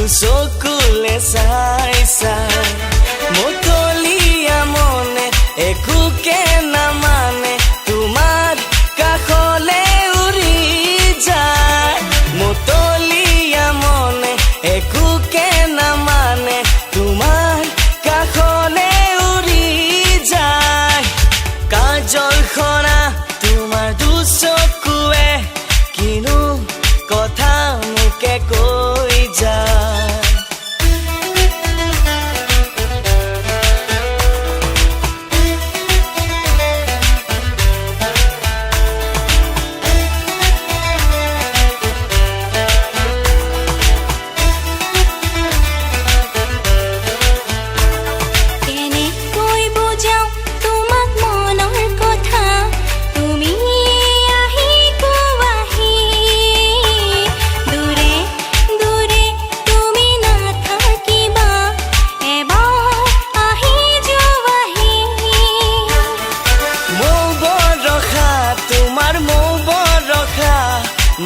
চকুলে চাই চাই মতলীয়া মনে একোকে নামানে তোমাৰ কাষলে উৰি যায় মতলীয়া মনে একোকে নামানে তোমাৰ কাষলে উৰি যায় কাজল খনা তোমাৰ দুচকুৱে কিনো কথা মোকে কৈ যায়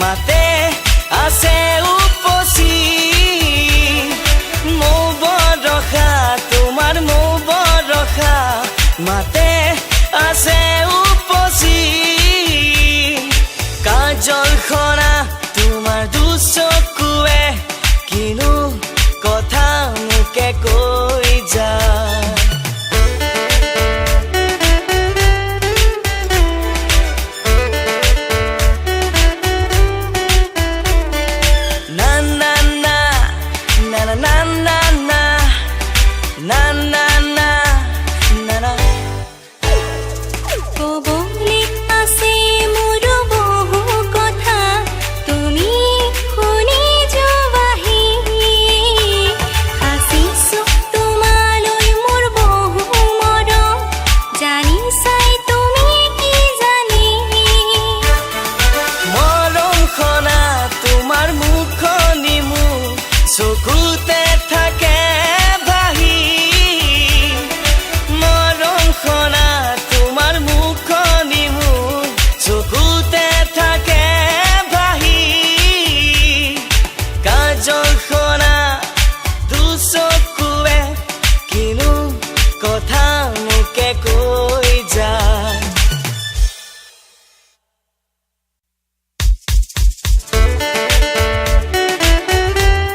মাতে আছে উপচি মৌ বৰষা তোমাৰ মৌ বৰষা মাতে আছে উপচি কাজল খনা তোমাৰ দুচকুৱে কিনো কথা মোকে